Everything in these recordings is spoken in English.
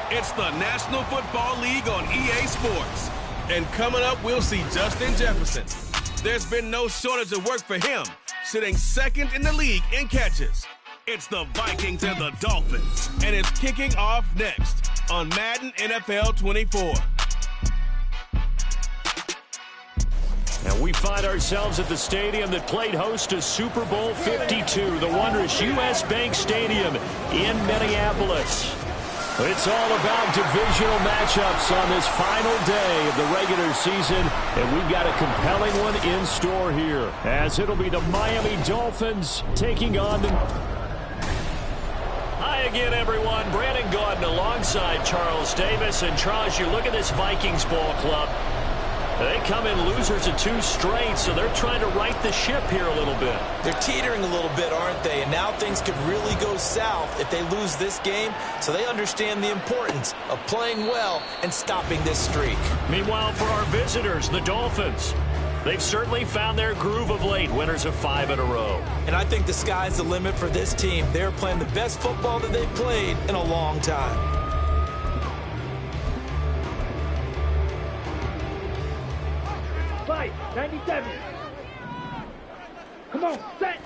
It's the National Football League on EA Sports. And coming up, we'll see Justin Jefferson. There's been no shortage of work for him, sitting second in the league in catches. It's the Vikings and the Dolphins, and it's kicking off next on Madden NFL 24. And we find ourselves at the stadium that played host to Super Bowl 52, the wondrous U.S. Bank Stadium in Minneapolis. It's all about divisional matchups on this final day of the regular season, and we've got a compelling one in store here, as it'll be the Miami Dolphins taking on the... Hi again, everyone. Brandon Gordon alongside Charles Davis. And Charles, you look at this Vikings ball club. They come in losers of 2 straight, so they're trying to right the ship here a little bit. They're teetering a little bit, aren't they? And now things could really go south if they lose this game, so they understand the importance of playing well and stopping this streak. Meanwhile, for our visitors, the Dolphins, they've certainly found their groove of late, winners of 5 in a row. And I think the sky's the limit for this team. They're playing the best football that they've played in a long time. Fight, 97. Come on, set.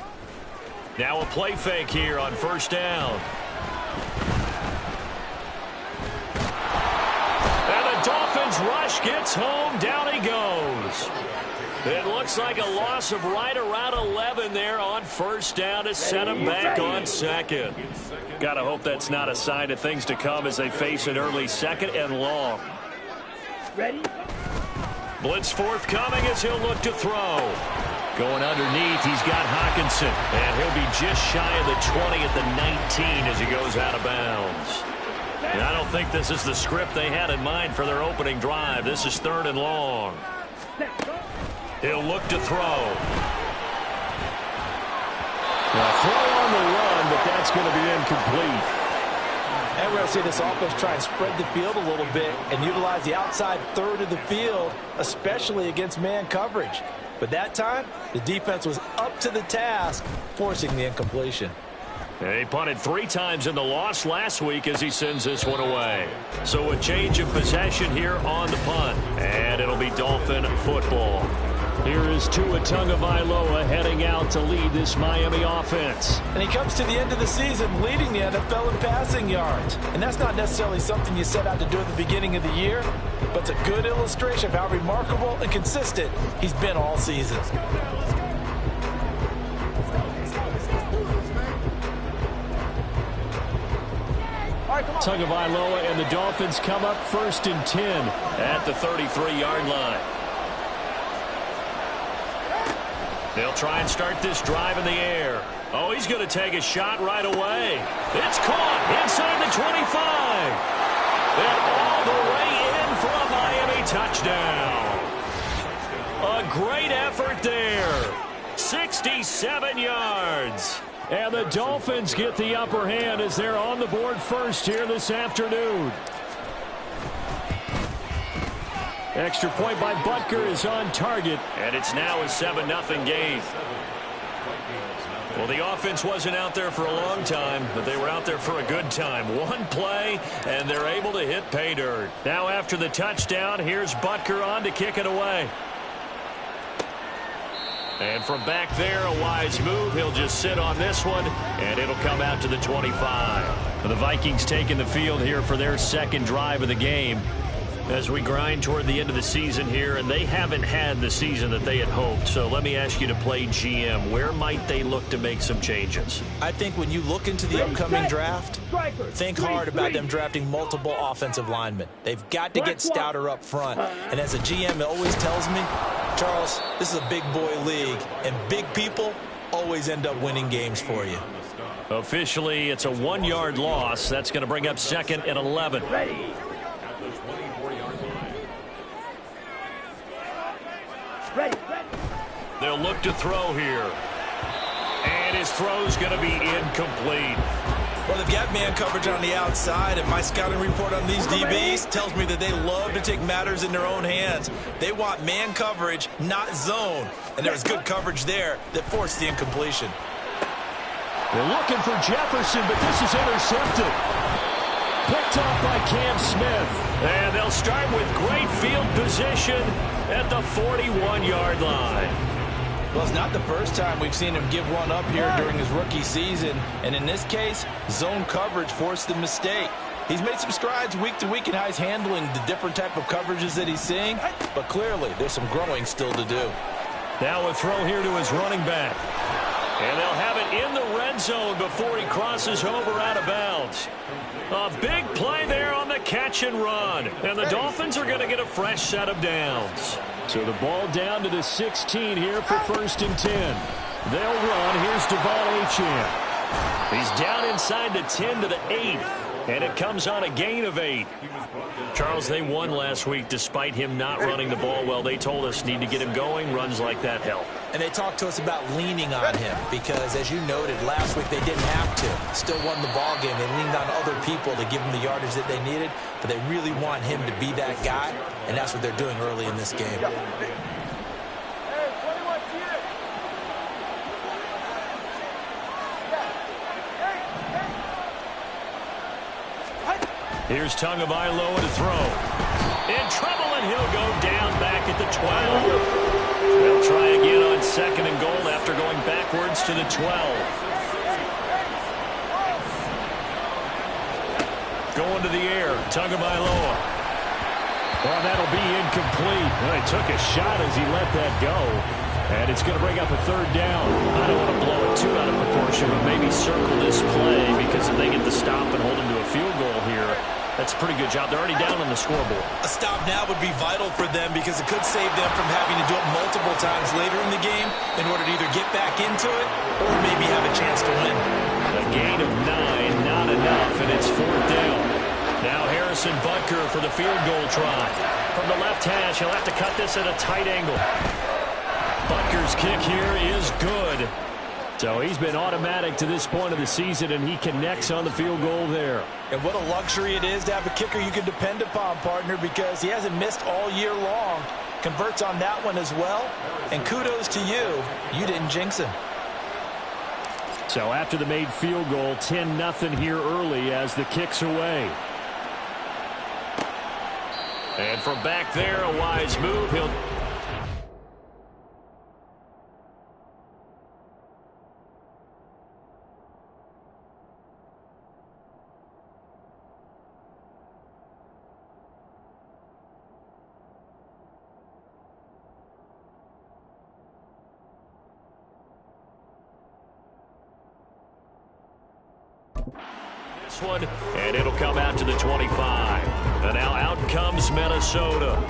Now a play fake here on first down. And the Dolphins rush gets home. Down he goes. It looks like a loss of right around 11 there on first down to set him back on second. Got to hope that's not a sign of things to come as they face an early second and long. Ready? Blitz forthcoming as he'll look to throw. Going underneath, he's got Hockenson. And he'll be just shy of the 20 at the 19 as he goes out of bounds. And I don't think this is the script they had in mind for their opening drive. This is 3rd and long. He'll look to throw. Now, throw on the run, but that's going to be incomplete. And we're going to see this offense try and spread the field a little bit and utilize the outside third of the field, especially against man coverage. But that time, the defense was up to the task, forcing the incompletion. And he punted 3 times in the loss last week as he sends this one away. So a change of possession here on the punt. And it'll be Dolphin football. Here is Tua Tagovailoa heading out to lead this Miami offense. And he comes to the end of the season leading the NFL in passing yards. And that's not necessarily something you set out to do at the beginning of the year, but it's a good illustration of how remarkable and consistent he's been all season. Tagovailoa and the Dolphins come up 1st and 10 at the 33-yard line. They'll try and start this drive in the air. Oh, he's going to take a shot right away. It's caught inside the 25. And all the way in for a Miami touchdown. A great effort there. 67 yards. And the Dolphins get the upper hand as they're on the board first here this afternoon. Extra point by Butker is on target, and it's now a 7-0 game. Well, the offense wasn't out there for a long time, but they were out there for a good time. One play, and they're able to hit pay dirt. Now after the touchdown, here's Butker on to kick it away. And from back there, a wise move. He'll just sit on this one, and it'll come out to the 25. The Vikings taking the field here for their 2nd drive of the game as we grind toward the end of the season here, and they haven't had the season that they had hoped. So let me ask you to play GM. Where might they look to make some changes? I think when you look into the upcoming draft, think hard about them drafting multiple offensive linemen. They've got to get stouter up front. And as a GM, it always tells me, Charles, this is a big boy league, and big people always end up winning games for you. Officially, it's a 1-yard loss. That's going to bring up 2nd and 11. Ready. They'll look to throw here. And his throw's going to be incomplete. Well, they've got man coverage on the outside, and my scouting report on these DBs tells me that they love to take matters in their own hands. They want man coverage, not zone. And there's good coverage there that forced the incompletion. They're looking for Jefferson, but this is intercepted. Picked off by Cam Smith. And they'll start with great field position at the 41-yard line. Well, it's not the first time we've seen him give one up here during his rookie season. And in this case, zone coverage forced the mistake. He's made some strides week to week in how he's handling the different type of coverages that he's seeing. But clearly, there's some growing still to do. Now a throw here to his running back. And they'll have it in the red zone before he crosses over out of bounds. A big play there on the catch and run. And the Dolphins are going to get a fresh set of downs. So the ball down to the 16 here for 1st and 10. They'll run. Here's Devon Achane. He's down inside the 10 to the 8. And it comes on a gain of 8. Charles, they won last week despite him not running the ball well. They told us need to get him going. Runs like that help. And they talked to us about leaning on him because, as you noted, last week they didn't have to. Still won the ball game. They leaned on other people to give him the yardage that they needed, but they really want him to be that guy, and that's what they're doing early in this game. Here's Tagovailoa to throw. In trouble, and he'll go down back at the 12. They'll try again on 2nd and goal after going backwards to the 12. Going to the air, Tagovailoa. Oh, that'll be incomplete. Well, he took a shot as he let that go. And it's going to bring up a 3rd down. I don't want to blow it too out of proportion, but maybe circle this play because if they get the stop and hold him to a field goal here, that's a pretty good job. They're already down on the scoreboard. A stop now would be vital for them because it could save them from having to do it multiple times later in the game in order to either get back into it or maybe have a chance to win. A gain of 9, not enough, and it's 4th down. Now Harrison Butker for the field goal try. From the left hash, he'll have to cut this at a tight angle. Butker's kick here is good. So he's been automatic to this point of the season, and he connects on the field goal there. And what a luxury it is to have a kicker you can depend upon, partner, because he hasn't missed all year long. Converts on that one as well. And kudos to you. You didn't jinx him. So after the made field goal, 10-0 here early as the kick's away. And from back there, a wise move. He'll... one, and it'll come out to the 25. And now out comes Minnesota.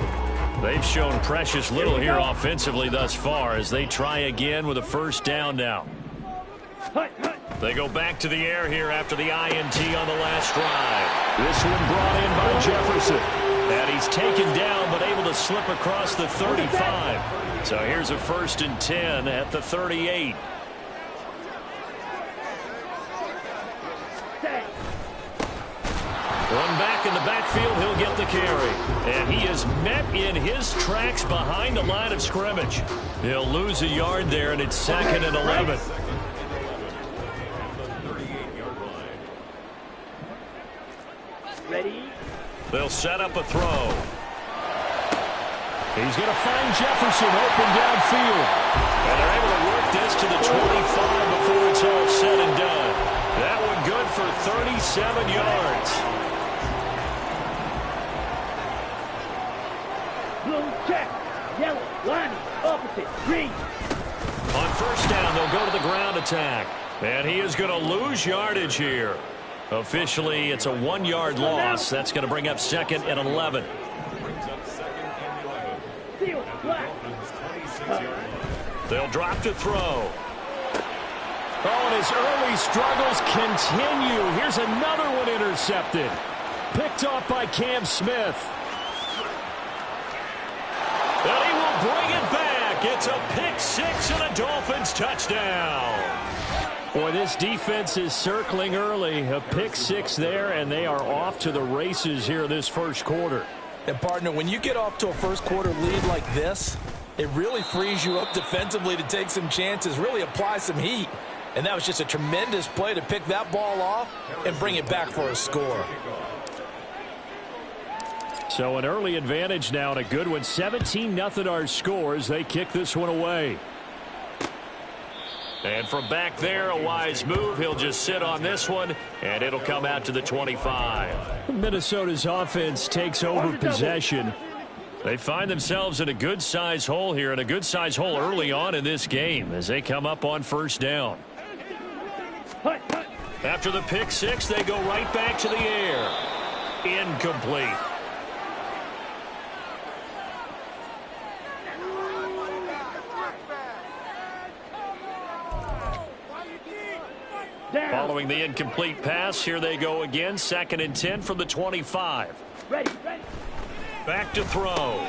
They've shown precious little here offensively thus far as they try again with a 1st down now. They go back to the air here after the INT on the last drive. This one brought in by Jefferson. And he's taken down but able to slip across the 35. So here's a 1st and 10 at the 38. Run back in the backfield, he'll get the carry. And he is met in his tracks behind the line of scrimmage. He'll lose a yard there, and it's 2nd and 11. Ready? They'll set up a throw. He's going to find Jefferson open downfield. And they're able to work this to the 25 before it's all said and done. That one good for 37 yards. Blue check. Yellow. Line. Opposite. Green. On 1st down, they'll go to the ground attack. And he is going to lose yardage here. Officially, it's a 1-yard loss. That's going to bring up 2nd and 11. They'll drop to throw. Oh, and his early struggles continue. Here's another one intercepted. Picked off by Cam Smith. And he will bring it back. It's a pick 6 and a Dolphins touchdown. Boy, this defense is circling early. A pick 6 there, and they are off to the races here this 1st quarter. And, partner, when you get off to a 1st quarter lead like this, it really frees you up defensively to take some chances, really apply some heat. And that was just a tremendous play to pick that ball off and bring it back for a score. So an early advantage now and a good one. 17-0 our scores. They kick this one away. And from back there, a wise move. He'll just sit on this one, and it'll come out to the 25. Minnesota's offense takes over possession. They find themselves in a good-sized hole here, and a good-sized hole early on in this game as they come up on first down. After the pick six, they go right back to the air. Incomplete. Following the incomplete pass, here they go again. 2nd and 10 from the 25. Ready. Back to throw.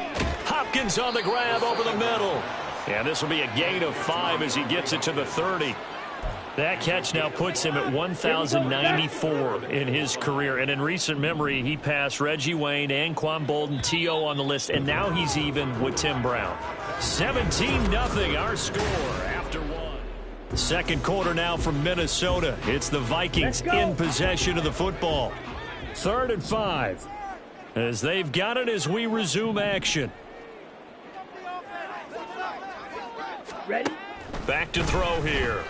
Hopkins on the grab over the middle. And this will be a gain of 5 as he gets it to the 30. That catch now puts him at 1,094 in his career. And in recent memory, he passed Reggie Wayne, Anquan Bolden, T.O. on the list. And now he's even with Tim Brown. 17-0 our score after one. Second quarter now from Minnesota. It's the Vikings in possession of the football. 3rd and 5. As they've got it as we resume action. Ready? Back to throw here.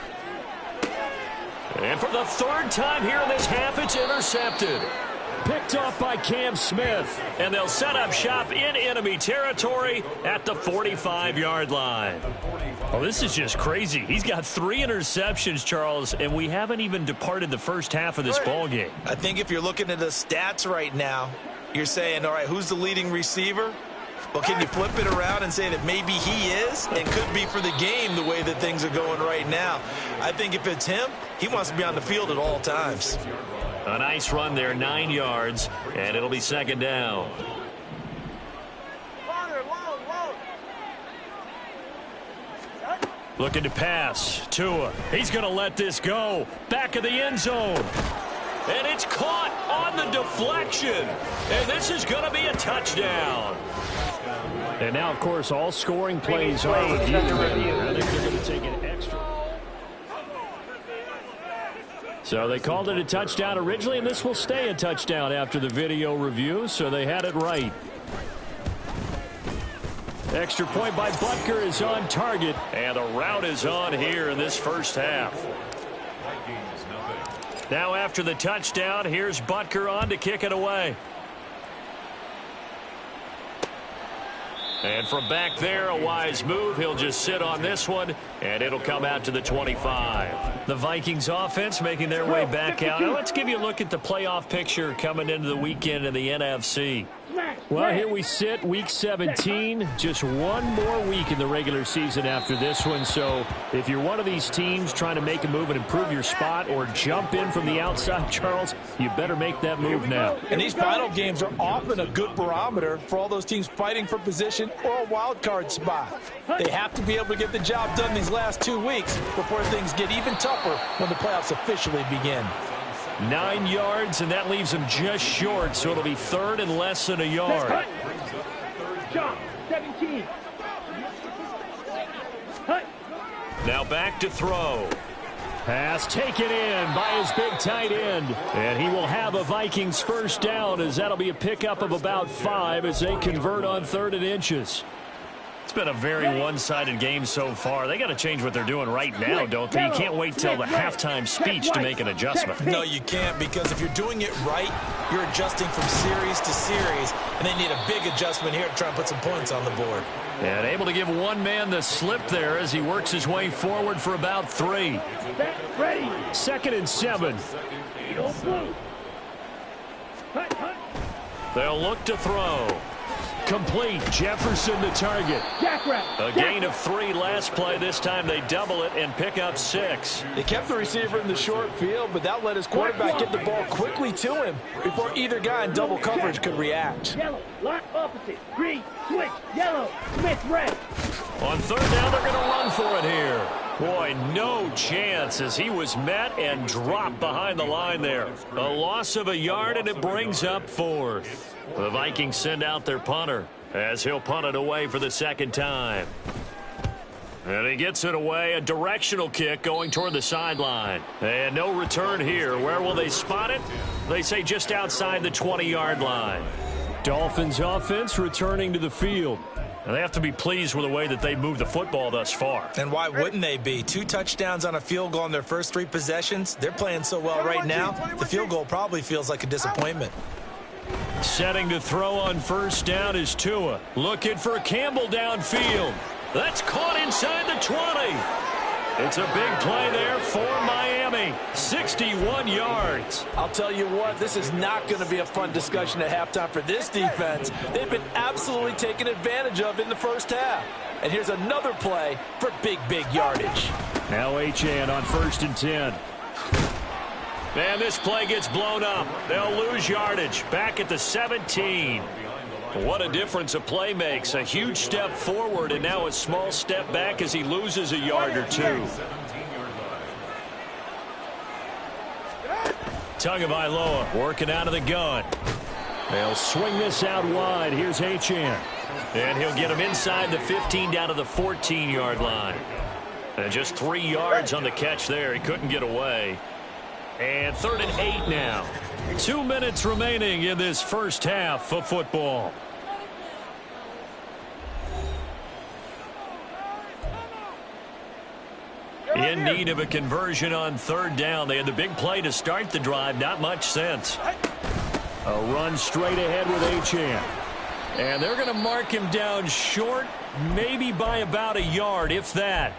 And for the 3rd time here in this half, it's intercepted. Picked off by Cam Smith. And they'll set up shop in enemy territory at the 45-yard line. Oh, this is just crazy. He's got 3 interceptions, Charles, and we haven't even departed the first half of this ball game. I think if you're looking at the stats right now, you're saying, all right, who's the leading receiver? Well, can you flip it around and say that maybe he is and could be for the game the way that things are going right now? I think if it's him, he wants to be on the field at all times. A nice run there, 9 yards, and it'll be 2nd down. Looking to pass. Tua. He's going to let this go. Back of the end zone. And it's caught on the deflection. And this is going to be a touchdown. And now, of course, all scoring plays are reviewed. I think they're going to take an extra. So they called it a touchdown originally, and this will stay a touchdown after the video review, so they had it right. Extra point by Butker is on target, and the route is on here in this first half. Now after the touchdown, here's Butker on to kick it away. And from back there, a wise move. He'll just sit on this one, and it'll come out to the 25. The Vikings offense making their way back out. Now let's give you a look at the playoff picture coming into the weekend in the NFC. Well, here we sit, week 17. Just one more week in the regular season after this one. So if you're one of these teams trying to make a move and improve your spot or jump in from the outside, Charles, you better make that move now. And these final games are often a good barometer for all those teams fighting for position or a wild card spot. They have to be able to get the job done these last 2 weeks before things get even tougher when the playoffs officially begin. 9 yards, and that leaves him just short, so it'll be 3rd and less than a yard. Jump, 17. Now back to throw. Pass taken in by his big tight end. And he will have a Vikings first down, as that'll be a pickup of about 5 as they convert on 3rd and inches. It's been a very one-sided game so far. They got to change what they're doing right now, don't they? You can't wait till the halftime speech to make an adjustment. No, you can't, because if you're doing it right, you're adjusting from series to series, and they need a big adjustment here to try and put some points on the board. And able to give one man the slip there as he works his way forward for about 3. Ready. 2nd and 7. They'll look to throw. Complete. Jefferson the target. A gain of 3 last play. This time they double it and pick up 6. They kept the receiver in the short field, but that let his quarterback get the ball quickly to him before either guy in double coverage could react. Yellow, lock opposite. Green, switch, yellow, Smith, red. On 3rd down, they're going to run for it here. Boy, no chance as he was met and dropped behind the line there. A loss of a yard, and it brings up 4th. The Vikings send out their punter as he'll punt it away for the 2nd time. And he gets it away, a directional kick going toward the sideline. And no return here. Where will they spot it? They say just outside the 20-yard line. Dolphins offense returning to the field. And they have to be pleased with the way that they moved the football thus far. And why wouldn't they be? 2 touchdowns on a field goal in their first 3 possessions. They're playing so well right now, the field goal probably feels like a disappointment. Setting to throw on first down is Tua. Looking for Campbell downfield. That's caught inside the 20. It's a big play there for Miami. 61 yards. I'll tell you what, this is not going to be a fun discussion at halftime for this defense. They've been absolutely taken advantage of in the first half. And here's another play for big yardage. Now Achane on 1st and 10. And this play gets blown up. They'll lose yardage. Back at the 17. What a difference a play makes. A huge step forward and now a small step back as he loses a yard or 2. Tagovailoa working out of the gun. They'll swing this out wide. Here's Achane. And he'll get him inside the 15 down to the 14-yard line. And just 3 yards on the catch there. He couldn't get away. And 3rd and 8 now. 2 minutes remaining in this first half of football. In need of a conversion on 3rd down. They had the big play to start the drive. Not much sense. A run straight ahead with Achane. And they're going to mark him down short, maybe by about a yard, if that.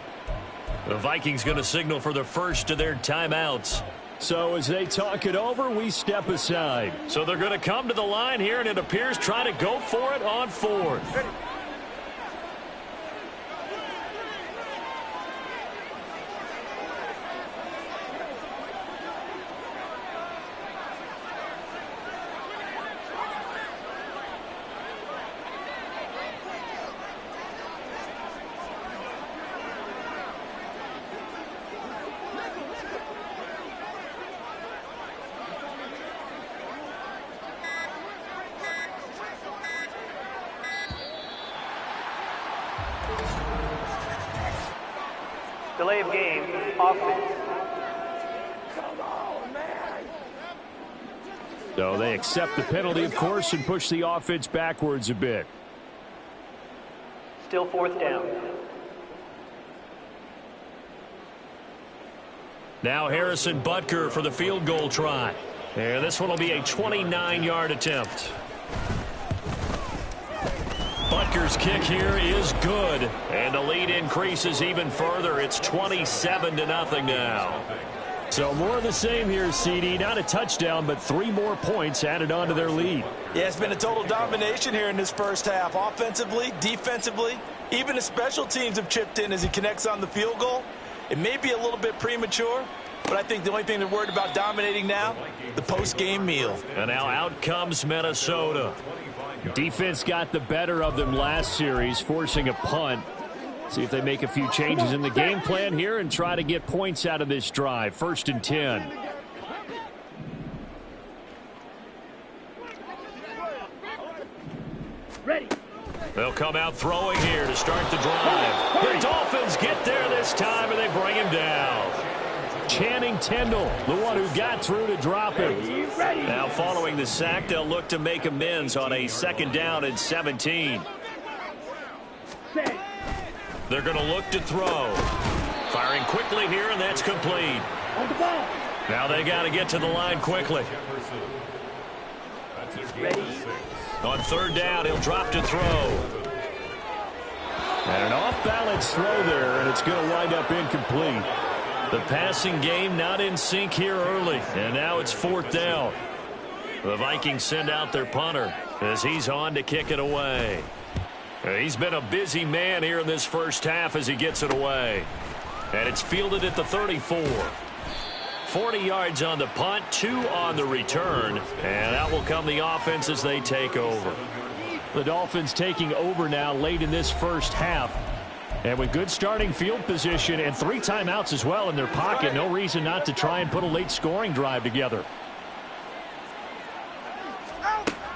The Vikings going to signal for the first of their timeouts. So as they talk it over, we step aside. So they're going to come to the line here, and it appears trying to go for it on 4th. Delay of game, offense. So they accept the penalty, of course, and push the offense backwards a bit. Still 4th down. Now Harrison Butker for the field goal try. And this one will be a 29-yard attempt. Butker's kick here is good. And the lead increases even further. It's 27-0 now. So more of the same here, CD. Not a touchdown, but 3 more points added on to their lead. Yeah, it's been a total domination here in this first half. Offensively, defensively, even the special teams have chipped in as he connects on the field goal. It may be a little bit premature, but I think the only thing they're worried about dominating now, the post-game meal. And now out comes Minnesota. Defense got the better of them last series, forcing a punt. See if they make a few changes in the game plan here and try to get points out of this drive. 1st and 10. Ready. They'll come out throwing here to start the drive. The Dolphins get there this time, and they bring him down. Channing Tindall, the one who got through to drop him. Now following the sack, they'll look to make amends on a 2nd down and 17. They're going to look to throw. Firing quickly here, and that's complete. Now they got to get to the line quickly. On 3rd down, he'll drop to throw. And an off-balance throw there, and it's going to wind up incomplete. The passing game not in sync here early, and now it's 4th down. The Vikings send out their punter as he's on to kick it away. He's been a busy man here in this first half as he gets it away. And it's fielded at the 34. 40 yards on the punt, 2 on the return. And out will come the offense as they take over. The Dolphins taking over now late in this first half. And with good starting field position and 3 timeouts as well in their pocket, no reason not to try and put a late scoring drive together.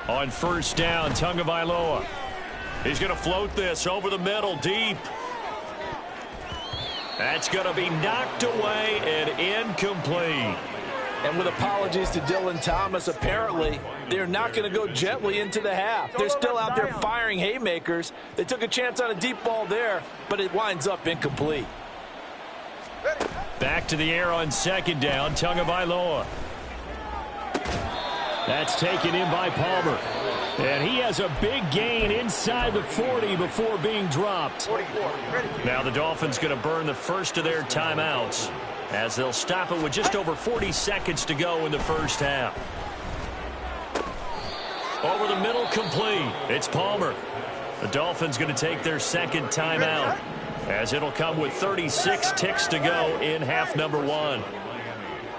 On 1st down, Tagovailoa. He's going to float this over the middle, deep. That's going to be knocked away and incomplete. And with apologies to Dylan Thomas, apparently they're not going to go gently into the half. They're still out there firing haymakers. They took a chance on a deep ball there, but it winds up incomplete. Back to the air on second down, Tagovailoa. That's taken in by Palmer. And he has a big gain inside the 40 before being dropped. Now the Dolphins going to burn the first of their timeouts as they'll stop it with just over 40 seconds to go in the first half. Over the middle, complete. It's Palmer. The Dolphins going to take their second timeout as it'll come with 36 ticks to go in half number one.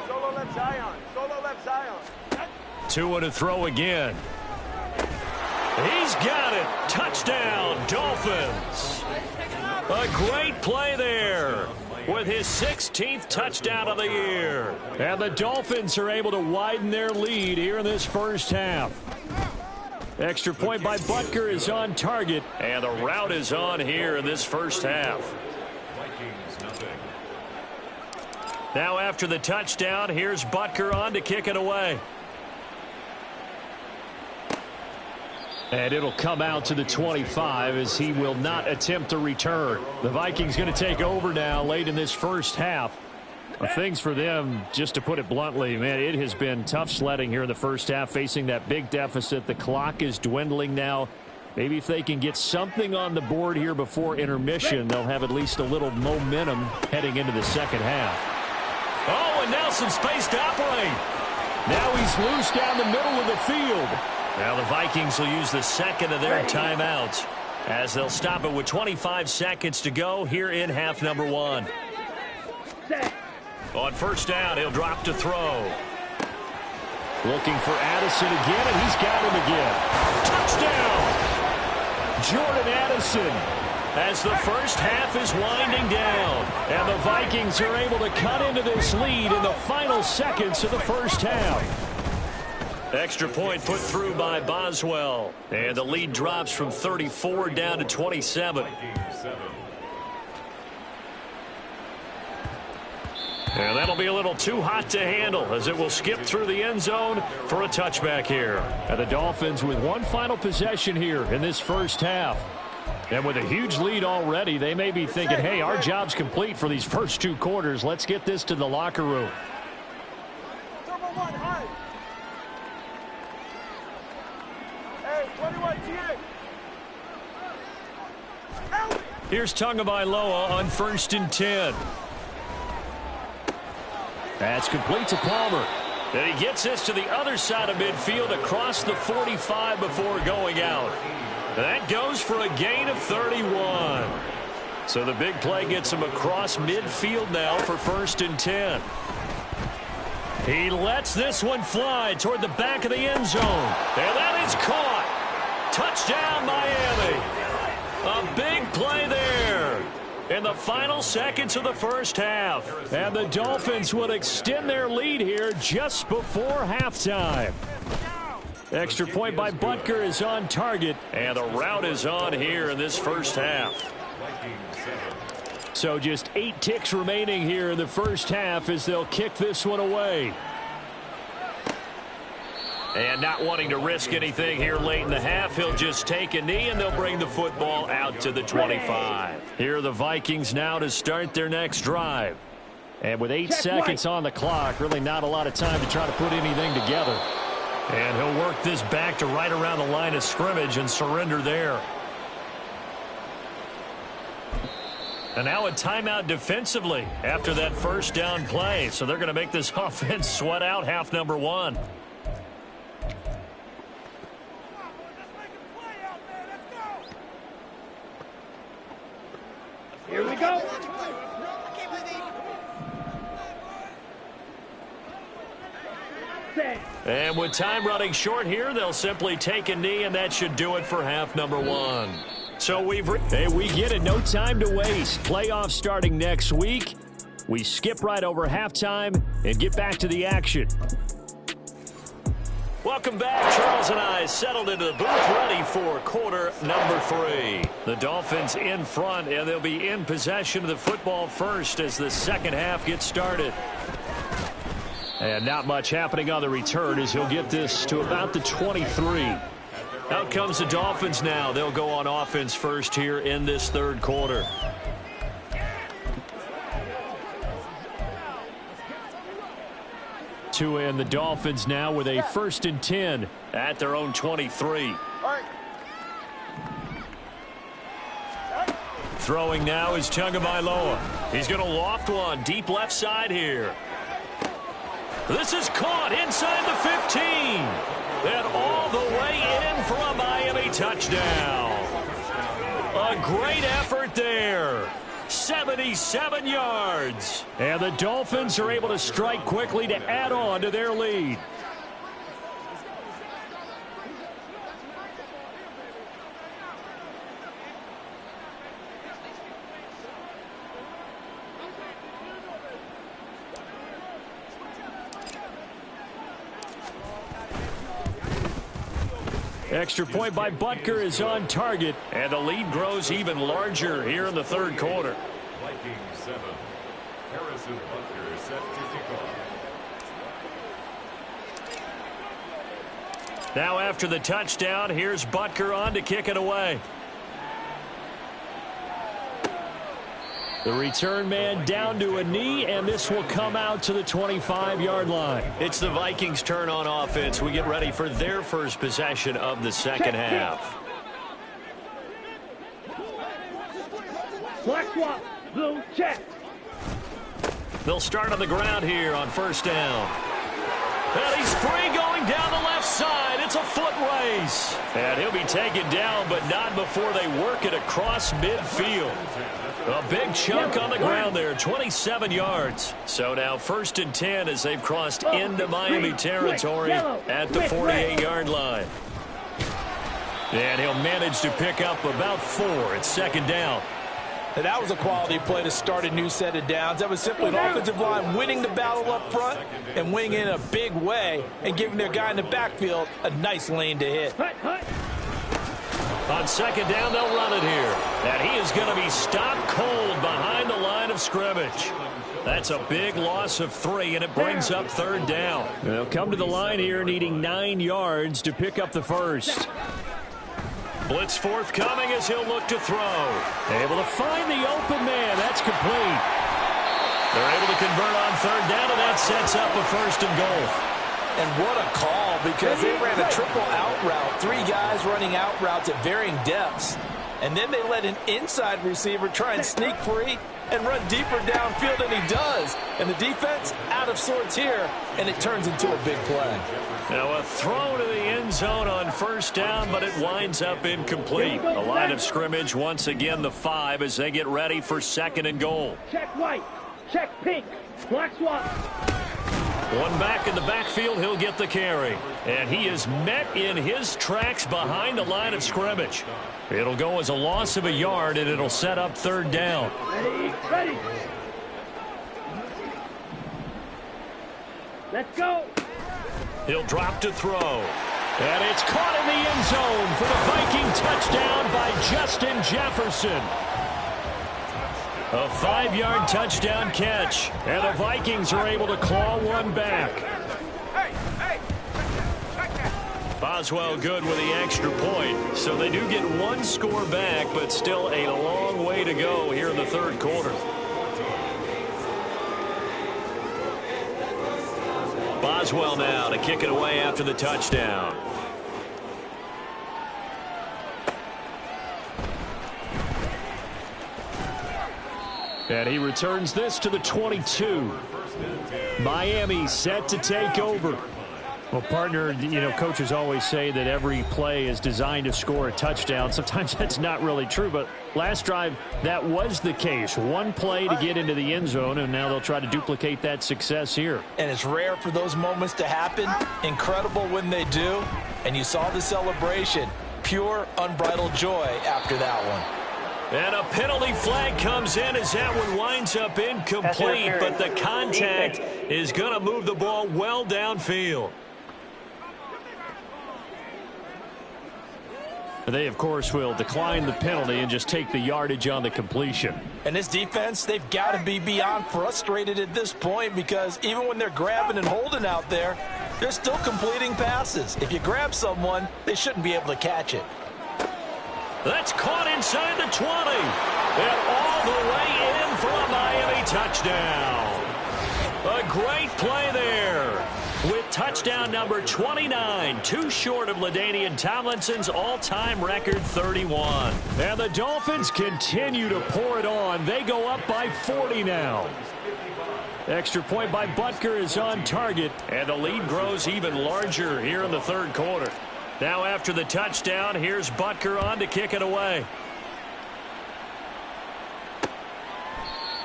Solo left Zion. Solo left Zion. 2 to throw again. He's got it. Touchdown, Dolphins. A great play there with his 16th touchdown of the year. And the Dolphins are able to widen their lead here in this first half. Extra point by Butker is on target, and the route is on here in this first half. Now after the touchdown, here's Butker on to kick it away. And it'll come out to the 25 as he will not attempt to return. The Vikings going to take over now late in this first half. Things for them, just to put it bluntly, man, it has been tough sledding here in the first half, facing that big deficit. The clock is dwindling now. Maybe if they can get something on the board here before intermission, they'll have at least a little momentum heading into the second half. Oh, and now some space to operate. Now he's loose down the middle of the field. Now the Vikings will use the second of their timeouts as they'll stop it with 25 seconds to go here in half number one. On first down, he'll drop to throw. Looking for Addison again, and he's got him again. Touchdown! Jordan Addison, as the first half is winding down. And the Vikings are able to cut into this lead in the final seconds of the first half. Extra point put through by Boswell. And the lead drops from 34 down to 27. And that'll be a little too hot to handle as it will skip through the end zone for a touchback here. And the Dolphins with one final possession here in this first half. And with a huge lead already, they may be thinking, hey, our job's complete for these first 2 quarters. Let's get this to the locker room. Here's Tagovailoa on 1st and 10. That's complete to Palmer. And he gets this to the other side of midfield across the 45 before going out. That goes for a gain of 31. So the big play gets him across midfield now for 1st and 10. He lets this one fly toward the back of the end zone. And that is caught. Touchdown, Miami. A big play there in the final seconds of the first half. And the Dolphins will extend their lead here just before halftime. Extra point by Butker is on target. And the route is on here in this first half. So just 8 ticks remaining here in the first half as they'll kick this one away. And not wanting to risk anything here late in the half, he'll just take a knee and they'll bring the football out to the 25. Here are the Vikings now to start their next drive. And with 8 seconds on the clock, really not a lot of time to try to put anything together. And he'll work this back to right around the line of scrimmage and surrender there. And now a timeout defensively after that first down play. So they're going to make this offense sweat out half number one. Here we go. And with time running short here, they'll simply take a knee, and that should do it for half number one. So we get it. No time to waste. Playoffs starting next week. We skip right over halftime and get back to the action. Welcome back. Charles and I settled into the booth ready for quarter number 3. The Dolphins in front, and they'll be in possession of the football first as the second half gets started. And not much happening on the return as he'll get this to about the 23. Out comes the Dolphins now. They'll go on offense first here in this third quarter. And the Dolphins now with a 1st and 10 at their own 23. Throwing now is Tagovailoa. He's going to loft one deep left side here. This is caught inside the 15. And all the way in for a Miami touchdown. A great effort there. 77 yards. And the Dolphins are able to strike quickly to add on to their lead. Extra point by Butker is on target, and the lead grows even larger here in the third quarter. Vikings 7. Harrison Butker set to kick off. Now after the touchdown, here's Butker on to kick it away. The return man down to a knee, and this will come out to the 25-yard line. It's the Vikings' turn on offense. We get ready for their first possession of the second half. Black swap, blue check. They'll start on the ground here on first down. And he's free going down the left side. It's a foot race. And he'll be taken down, but not before they work it across midfield. A big chunk on the ground there, 27 yards. So now 1st and 10 as they've crossed into Miami territory at the 48-yard line. And he'll manage to pick up about 4 at second down. And that was a quality play to start a new set of downs. That was simply an offensive line winning the battle up front and winning in a big way and giving their guy in the backfield a nice lane to hit. On second down, they'll run it here. And he is going to be stopped cold behind the line of scrimmage. That's a big loss of 3, and it brings up third down. They'll come to the line here needing 9 yards to pick up the first. Blitz forthcoming as he'll look to throw. Able to find the open man. That's complete. They're able to convert on third down, and that sets up a 1st and goal. And what a call, because they ran a triple out route. 3 guys running out routes at varying depths. And then they let an inside receiver try and sneak free and run deeper downfield, and he does. And the defense out of sorts here, and it turns into a big play. Now a throw to the end zone on first down, but it winds up incomplete. The line of scrimmage once again the 5 as they get ready for 2nd and goal. Check white, check pink, black swap. One back in the backfield, he'll get the carry. And he is met in his tracks behind the line of scrimmage. It'll go as a loss of a yard, and it'll set up third down. Ready. Let's go. He'll drop to throw. And it's caught in the end zone for the Viking touchdown by Justin Jefferson. A 5-yard touchdown catch. And the Vikings are able to claw one back. Boswell good with the extra point. So they do get 1 score back, but still a long way to go here in the third quarter. Boswell now to kick it away after the touchdown. And he returns this to the 22. Miami set to take over. Well, partner, you know, coaches always say that every play is designed to score a touchdown. Sometimes that's not really true, but last drive, that was the case. 1 play to get into the end zone, and now they'll try to duplicate that success here. And it's rare for those moments to happen. Incredible when they do. And you saw the celebration. Pure, unbridled joy after that one. And a penalty flag comes in as that one winds up incomplete, but the contact is going to move the ball well downfield. They, of course, will decline the penalty and just take the yardage on the completion. And this defense, they've got to be beyond frustrated at this point because even when they're grabbing and holding out there, they're still completing passes. If you grab someone, they shouldn't be able to catch it. That's caught inside the 20. And all the way in for a Miami touchdown. A great play there. With touchdown number 29, too short of LaDainian Tomlinson's all-time record 31. And the Dolphins continue to pour it on. They go up by 40 now. Extra point by Butker is on target, and the lead grows even larger here in the third quarter. Now after the touchdown, here's Butker on to kick it away.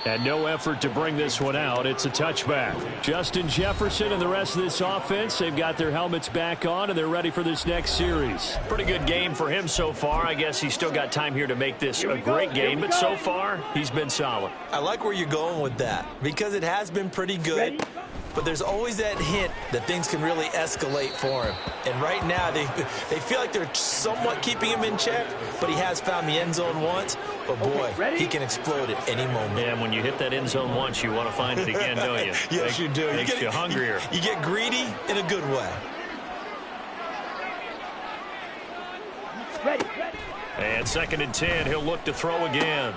And no effort to bring this one out. It's a touchback. Justin Jefferson and the rest of this offense, they've got their helmets back on, and they're ready for this next series. Pretty good game for him so far. I guess he's still got time here to make this a great game, but so far, he's been solid. I like where you're going with that because it has been pretty good. But there's always that hint that things can really escalate for him. And right now, they feel like they're somewhat keeping him in check, but he has found the end zone once. But, boy, he can explode at any moment. Yeah, and when you hit that end zone once, you want to find it again, don't you? Yes, you do. Makes you hungrier. You get greedy in a good way. And 2nd and 10, he'll look to throw again.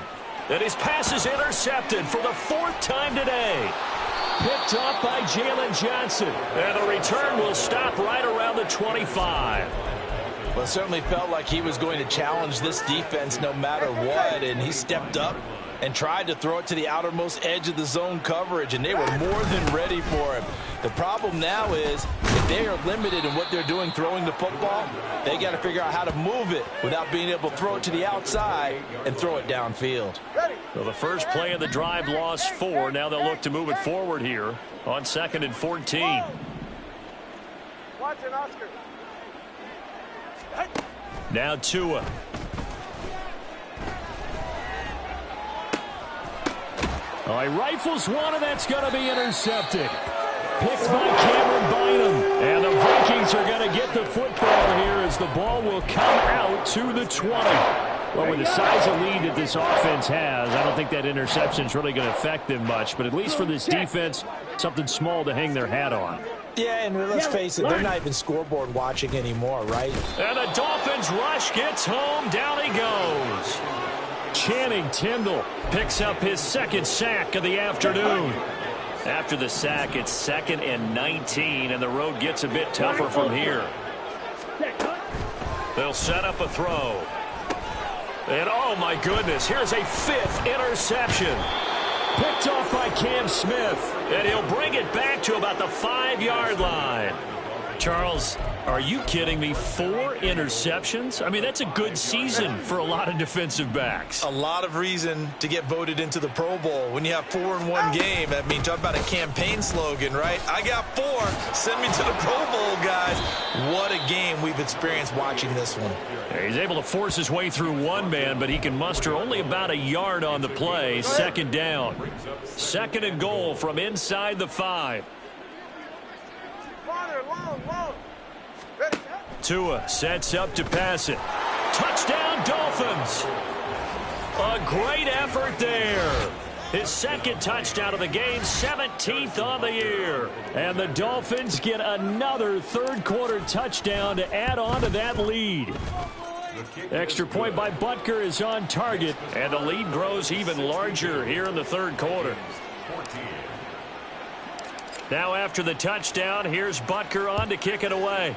And his pass is intercepted for the 4th time today. Picked up by Jalen Johnson. And the return will stop right around the 25. Well, it certainly felt like he was going to challenge this defense no matter what, and he stepped up and tried to throw it to the outermost edge of the zone coverage, and they were more than ready for him. The problem now is if they are limited in what they're doing throwing the football, they got to figure out how to move it without being able to throw it to the outside and throw it downfield. So the first play of the drive lost 4. Now they'll look to move it forward here on 2nd and 14. Watch it, Oscar. Now Tua. Oh, he rifles one, and that's going to be intercepted. Picked by Cameron Bynum. And the Vikings are going to get the football here as the ball will come out to the 20. Well, with the size of lead that this offense has, I don't think that interception is really going to affect them much. But at least for this defense, something small to hang their hat on. Yeah, and let's face it, they're not even scoreboard watching anymore, right? And the Dolphins rush gets home. Down he goes. Channing Tindall picks up his 2nd sack of the afternoon. After the sack, it's 2nd and 19, and the road gets a bit tougher from here. They'll set up a throw. And, oh, my goodness, here's a 5th interception. Picked off by Cam Smith, and he'll bring it back to about the 5-yard line. Charles, are you kidding me? 4 interceptions? I mean, that's a good season for a lot of defensive backs. A lot of reason to get voted into the Pro Bowl. When you have 4 in one game, I mean, talk about a campaign slogan, right? I got 4. Send me to the Pro Bowl, guys. What a game we've experienced watching this one. Yeah, he's able to force his way through one man, but he can muster only about a yard on the play. 2nd down. 2nd and goal from inside the 5. Long. Ready. Tua sets up to pass it. Touchdown, Dolphins. A great effort there. His 2nd touchdown of the game, 17th on the year. And the Dolphins get another 3rd quarter touchdown to add on to that lead. Extra point by Butker is on target, and the lead grows even larger here in the 3rd quarter. Now after the touchdown, here's Butker on to kick it away.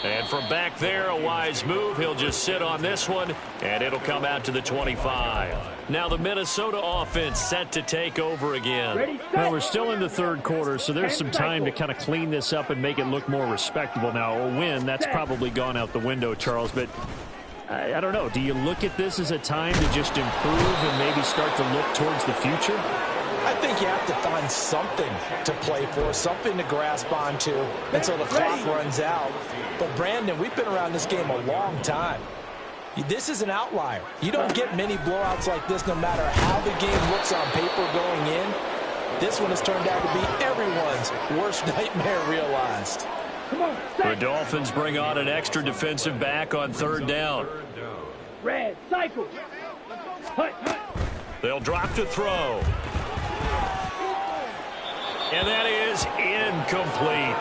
And from back there, a wise move. He'll just sit on this one, and it'll come out to the 25. Now the Minnesota offense set to take over again. Well, we're still in the 3rd quarter, so there's some time to kind of clean this up and make it look more respectable. Now, a win, that's probably gone out the window, Charles, but I don't know. Do you look at this as a time to just improve and maybe start to look towards the future? I think you have to find something to play for, something to grasp onto until the clock runs out. But, Brandon, we've been around this game a long time. This is an outlier. You don't get many blowouts like this no matter how the game looks on paper going in. This one has turned out to be everyone's worst nightmare realized. Come on, The set. Dolphins bring on an extra defensive back on third down. Red, cycle. Hut, hut. They'll drop to throw. And that is incomplete.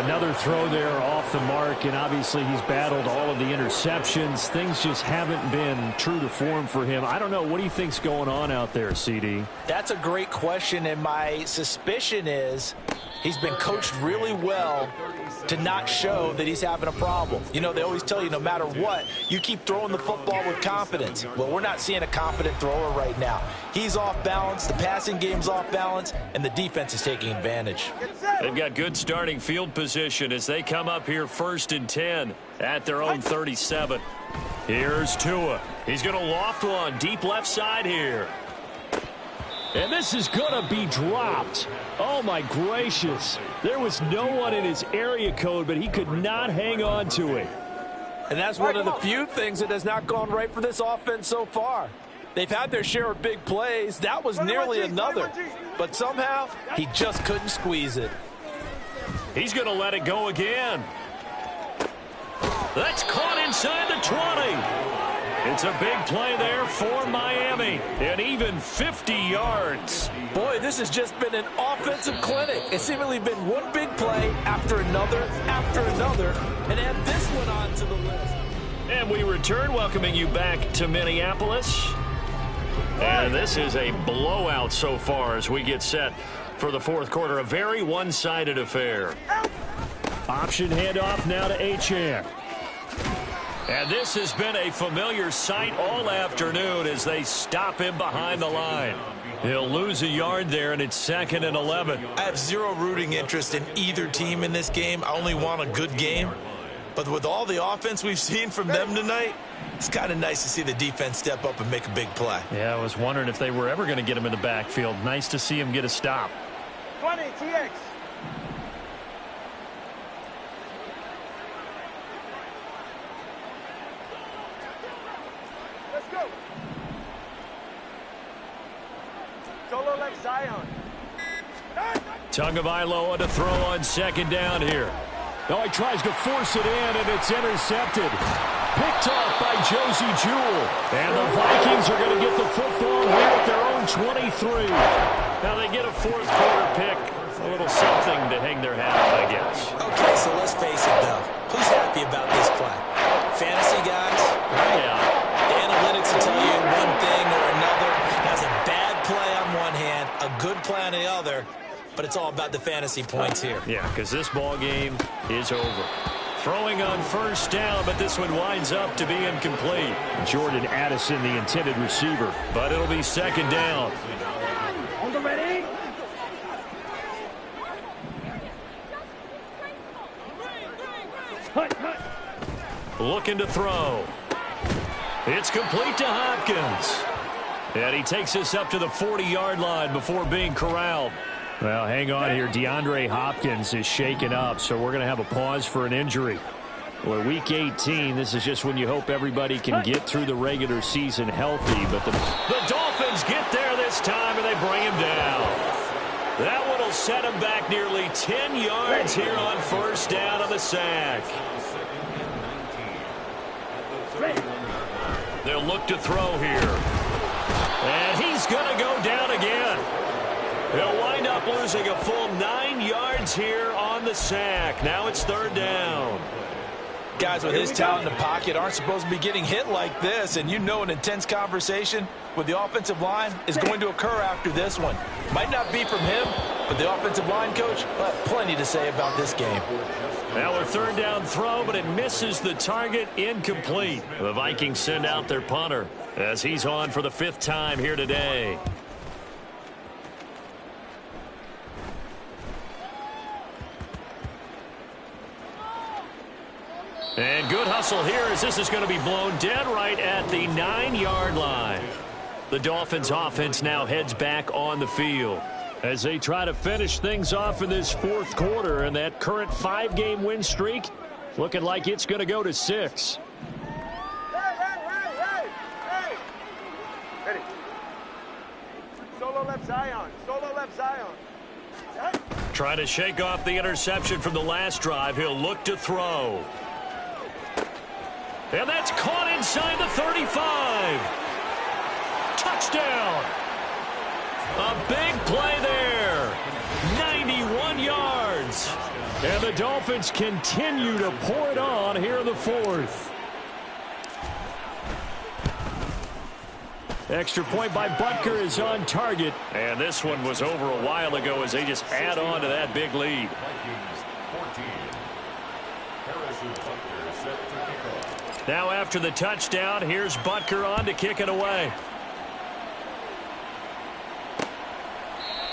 Another throw there off the mark, and obviously he's battled all of the interceptions. Things just haven't been true to form for him. I don't know. What do you think's going on out there, CD? That's a great question, and my suspicion is he's been coached really well to not show that he's having a problem. You know, they always tell you no matter what, you keep throwing the football with confidence. Well, we're not seeing a confident thrower right now. He's off balance, the passing game's off balance, and the defense is taking advantage. They've got good starting field position as they come up here 1st and 10 at their own 37. Here's Tua. He's going to loft one deep left side here. And this is going to be dropped. Oh, my gracious. There was no one in his area code, but he could not hang on to it. And that's one of the few things that has not gone right for this offense so far. They've had their share of big plays. That was nearly another. But somehow, he just couldn't squeeze it. He's going to let it go again. That's caught inside the 20. It's a big play there for Miami. And even 50 yards. Boy, this has just been an offensive clinic. It's seemingly been one big play after another, and add this one on to the list. And we return, welcoming you back to Minneapolis. And this is a blowout so far as we get set for the fourth quarter. A very one-sided affair. Option handoff now to Achane. And this has been a familiar sight all afternoon as they stop him behind the line. He'll lose a yard there, and it's 2nd and 11. I have zero rooting interest in either team in this game. I only want a good game. But with all the offense we've seen from them tonight, it's kind of nice to see the defense step up and make a big play. Yeah, I was wondering if they were ever going to get him in the backfield. Nice to see him get a stop. 20, TX. Let's go. Solo left Zion. Tagovailoa to throw on 2nd down here. Oh, he tries to force it in, and it's intercepted. Picked off by Josie Jewell. And the Vikings are going to get the football here at their own 23. Now they get a fourth quarter pick. A little something to hang their hat on, I guess. Okay, so let's face it, though. Who's happy about this play? Fantasy guys? Yeah. The analytics will tell you one thing or another. That's a bad play on one hand, a good play on the other, but it's all about the fantasy points here. Yeah, because this ball game is over. Throwing on 1st down, but this one winds up to be incomplete. Jordan Addison, the intended receiver. But it'll be 2nd down. On the ready. Hut, hut. Looking to throw. It's complete to Hopkins. And he takes us up to the 40-yard line before being corralled. Well, hang on here. DeAndre Hopkins is shaken up, so we're going to have a pause for an injury. Well, Week 18, this is just when you hope everybody can get through the regular season healthy. But the Dolphins get there this time, and they bring him down. That one will set him back nearly 10 yards here on 1st down on the sack. They'll look to throw here. And he's going to go down again. He'll wind up losing a full 9 yards here on the sack. Now it's 3rd down. Guys with his talent in the pocket aren't supposed to be getting hit like this, and you know an intense conversation with the offensive line is going to occur after this one. Might not be from him, but the offensive line coach will have plenty to say about this game. Now a 3rd down throw, but it misses the target, incomplete. The Vikings send out their punter as he's on for the 5th time here today. And good hustle here as this is going to be blown dead right at the 9-yard line. The Dolphins offense now heads back on the field as they try to finish things off in this 4th quarter, and that current 5-game win streak looking like it's going to go to 6. Hey! Ready. Solo left Zion. Solo left Zion. Trying to shake off the interception from the last drive. He'll look to throw. And that's caught inside the 35. Touchdown. A big play there. 91 yards. And the Dolphins continue to pour it on here in the fourth. Extra point by Butker is on target. And this one was over a while ago as they just add on to that big lead. Now after the touchdown, here's Butker on to kick it away.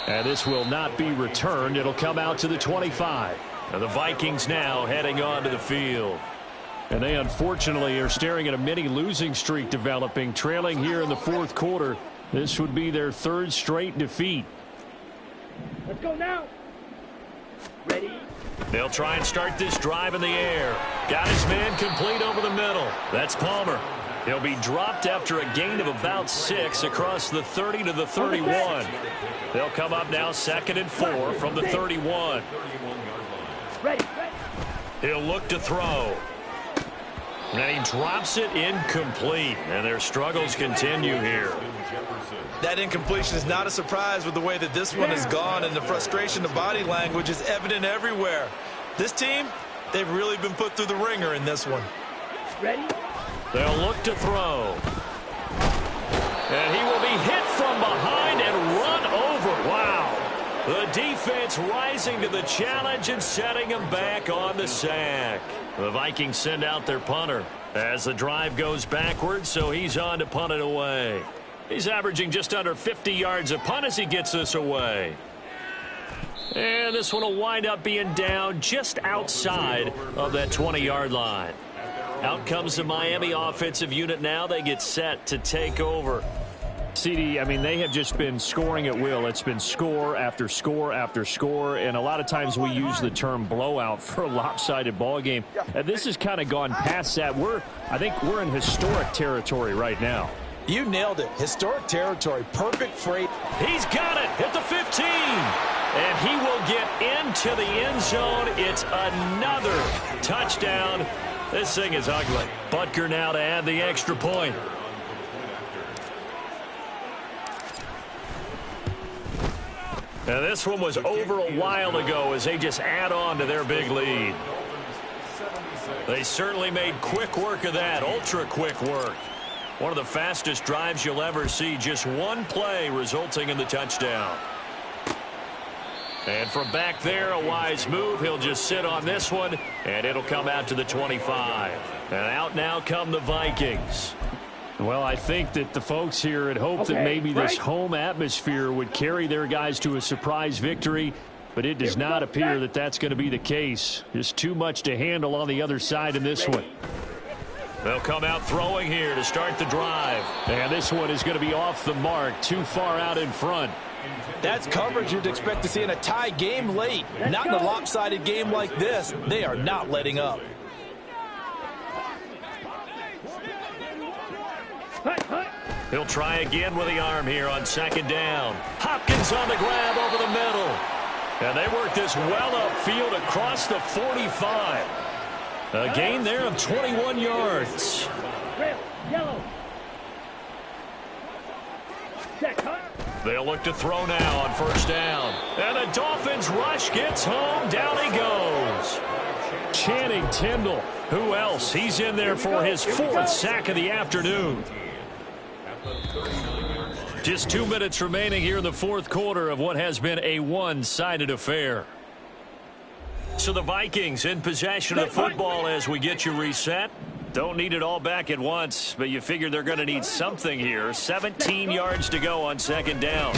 And this will not be returned. It'll come out to the 25. And the Vikings now heading on to the field. And they unfortunately are staring at a mini losing streak developing, trailing here in the fourth quarter. This would be their third straight defeat. Let's go now. Ready? They'll try and start this drive in the air. Got his man complete over the middle. That's Palmer. He'll be dropped after a gain of about 6 across the 30 to the 31. They'll come up now 2nd and 4 from the 31. Ready. He'll look to throw. And he drops it incomplete. And their struggles continue here. That incompletion is not a surprise with the way that this one has gone, and the frustration, the body language is evident everywhere. This team, they've really been put through the ringer in this one. Ready? They'll look to throw. And he will be hit from behind and run over. Wow. The defense rising to the challenge and setting him back on the sack. The Vikings send out their punter as the drive goes backwards, so he's on to punt it away. He's averaging just under 50 yards a punt as he gets this away. And this one will wind up being down just outside of that 20-yard line. Out comes the Miami offensive unit now. They get set to take over. CD, I mean, they have just been scoring at will. It's been score after score after score, and a lot of times we use the term blowout for a lopsided ball game. And this has kind of gone past that. I think we're in historic territory right now. You nailed it. Historic territory. Perfect freight. He's got it at the 15. And he will get into the end zone. It's another touchdown. This thing is ugly. Butker now to add the extra point. And this one was over a while ago as they just add on to their big lead. They certainly made quick work of that, ultra quick work. One of the fastest drives you'll ever see, just one play resulting in the touchdown. And from back there, a wise move. He'll just sit on this one, and it'll come out to the 25. And out now come the Vikings. Well, I think that the folks here had hoped that maybe this home atmosphere would carry their guys to a surprise victory, but it does not appear that that's going to be the case. Just too much to handle on the other side in this one. They'll come out throwing here to start the drive. And this one is going to be off the mark, too far out in front. That's coverage you'd expect to see in a tie game late. Not in a lopsided game like this. They are not letting up. He'll try again with the arm here on 2nd down. Hopkins on the grab over the middle. And they work this well upfield across the 45. A gain there of 21 yards. Red, yellow. Check, huh? They'll look to throw now on 1st down. And the Dolphins rush gets home. Down he goes. Channing Tindall. Who else? He's in there for his 4th sack of the afternoon. Just 2 minutes remaining here in the 4th quarter of what has been a one-sided affair. So the Vikings in possession of the football as we get you reset. Don't need it all back at once, but you figure they're going to need something here. 17 yards to go on 2nd down.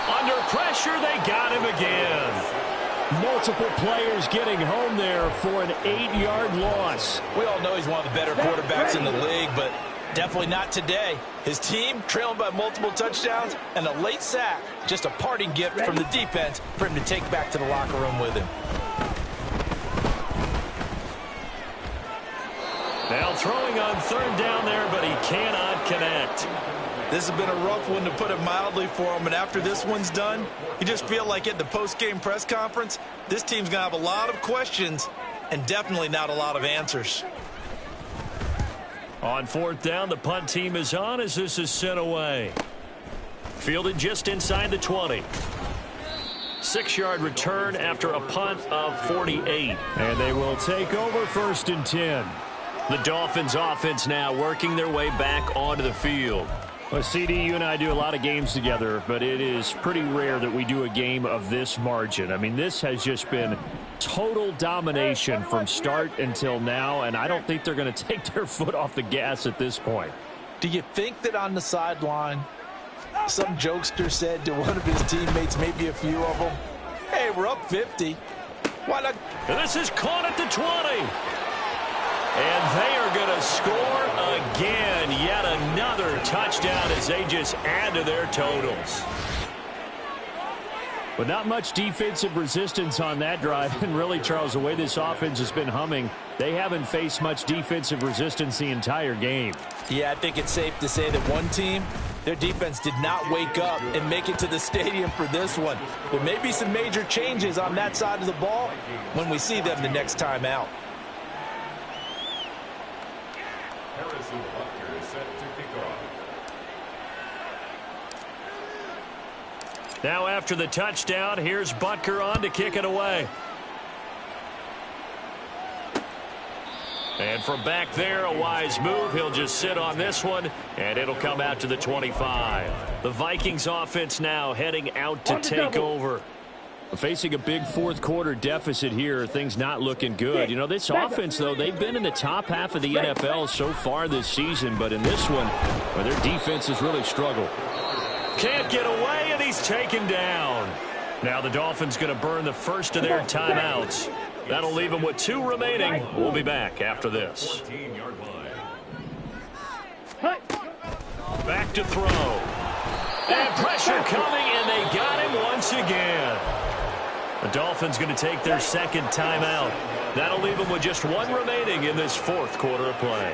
Under pressure, they got him again. Multiple players getting home there for an 8-yard loss. We all know he's one of the better quarterbacks in the league, but definitely not today. His team trailing by multiple touchdowns and a late sack. Just a parting gift from the defense for him to take back to the locker room with him. Now throwing on 3rd down there, but he cannot connect. This has been a rough one, to put it mildly, for him. And after this one's done, you just feel like at the post-game press conference, this team's going to have a lot of questions and definitely not a lot of answers. On fourth down, the punt team is on as this is sent away. Fielded just inside the 20. 6-yard return after a punt of 48. And they will take over 1st and 10. The Dolphins offense now working their way back onto the field. Well, CD, you and I do a lot of games together, but it is pretty rare that we do a game of this margin. I mean, this has just been total domination from start until now, and I don't think they're going to take their foot off the gas at this point. Do you think that on the sideline, some jokester said to one of his teammates, maybe a few of them, hey, we're up 50. Why not? And this is caught at the 20. And they are going to score again. Yet another touchdown as they just add to their totals. But not much defensive resistance on that drive. And really, Charles, the way this offense has been humming, they haven't faced much defensive resistance the entire game. Yeah, I think it's safe to say that one team, their defense did not wake up and make it to the stadium for this one. There may be some major changes on that side of the ball when we see them the next time out. Harrison Butker is set to kick off. Now after the touchdown, here's Butker on to kick it away. And from back there, a wise move. He'll just sit on this one, and it'll come out to the 25. The Vikings offense now heading out to take over. Facing a big fourth-quarter deficit here, things not looking good. You know, this offense, though, they've been in the top half of the NFL so far this season, but in this one, well, their defense has really struggled. Can't get away, and he's taken down. Now the Dolphins going to burn the first of their timeouts. That'll leave them with 2 remaining. We'll be back after this. 14-yard line. Back to throw. And pressure coming, and they got him once again. The Dolphins going to take their second timeout. That'll leave them with just 1 remaining in this fourth quarter of play.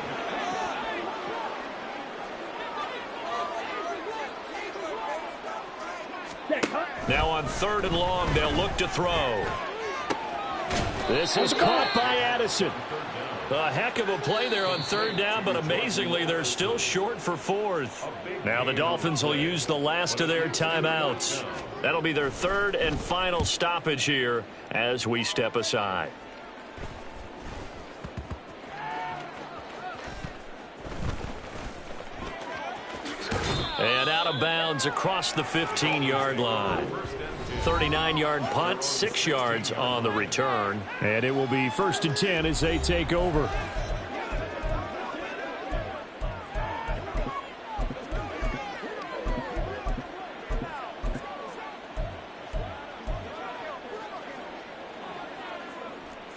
Now on 3rd and long, they'll look to throw. This is caught by Addison. A heck of a play there on 3rd down, but amazingly, they're still short for 4th. Now the Dolphins will use the last of their timeouts. That'll be their 3rd and final stoppage here as we step aside. And out of bounds across the 15-yard line. 39-yard punt, 6 yards on the return. And it will be 1st and 10 as they take over.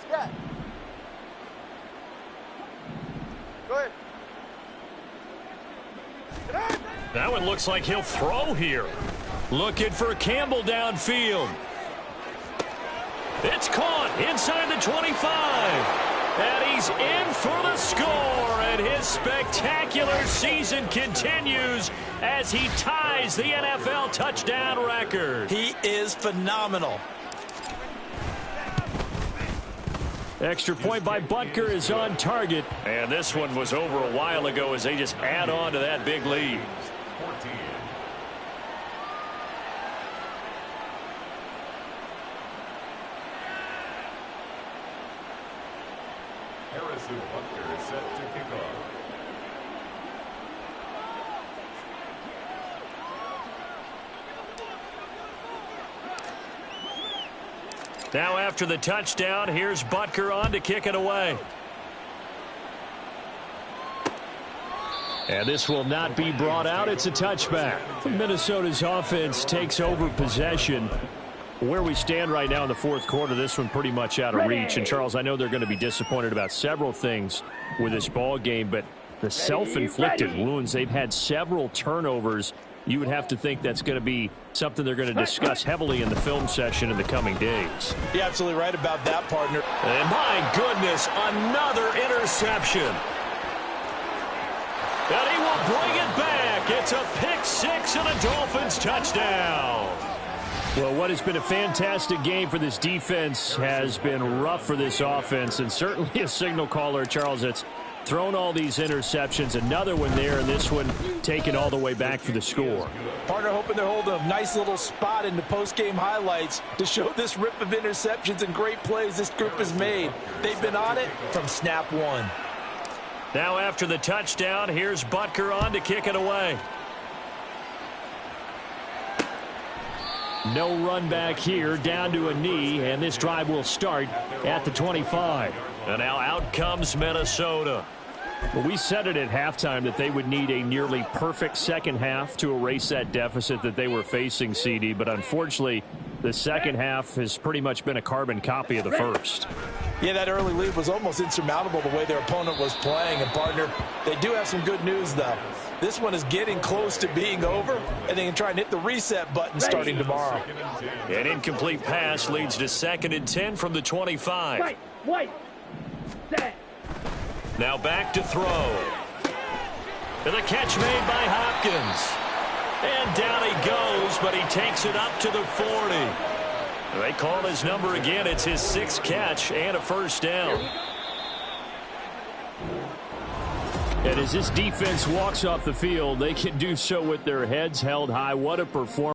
Scott. Go ahead. That one looks like he'll throw here. Looking for Campbell downfield. It's caught inside the 25. And he's in for the score. And his spectacular season continues as he ties the NFL touchdown record. He is phenomenal. Extra point by Butker is on target. And this one was over a while ago as they just add on to that big lead. 14. Harrison Butker is set to kick off. Now after the touchdown, here's Butker on to kick it away. And this will not be brought out. It's a touchback. Minnesota's offense takes over possession. Where we stand right now in the fourth quarter, this one pretty much out of reach. And, Charles, I know they're going to be disappointed about several things with this ball game, but the self-inflicted wounds, they've had several turnovers. You would have to think that's going to be something they're going to discuss heavily in the film session in the coming days. You're absolutely right about that, partner. And my goodness, another interception. And he will bring it back. It's a pick six and a Dolphins touchdown. Well, what has been a fantastic game for this defense has been rough for this offense, and certainly a signal caller, Charles, that's thrown all these interceptions. Another one there, and this one taken all the way back for the score. Partner hoping they're holding a nice little spot in the post-game highlights to show this rip of interceptions and great plays this group has made. They've been on it from snap one. Now after the touchdown, here's Butker on to kick it away. No run back here, down to a knee, and this drive will start at the 25. And now out comes Minnesota. Well, we said it at halftime that they would need a nearly perfect second half to erase that deficit that they were facing, CD, but unfortunately, the second half has pretty much been a carbon copy of the first. Yeah, that early lead was almost insurmountable the way their opponent was playing. And, partner, they do have some good news, though. This one is getting close to being over, and they can try and hit the reset button starting tomorrow. An incomplete pass leads to 2nd and 10 from the 25. Wait. Set. Now back to throw. And the catch made by Hopkins. And down he goes, but he takes it up to the 40. They call his number again. It's his 6th catch and a first down. And as this defense walks off the field, they can do so with their heads held high. What a performance.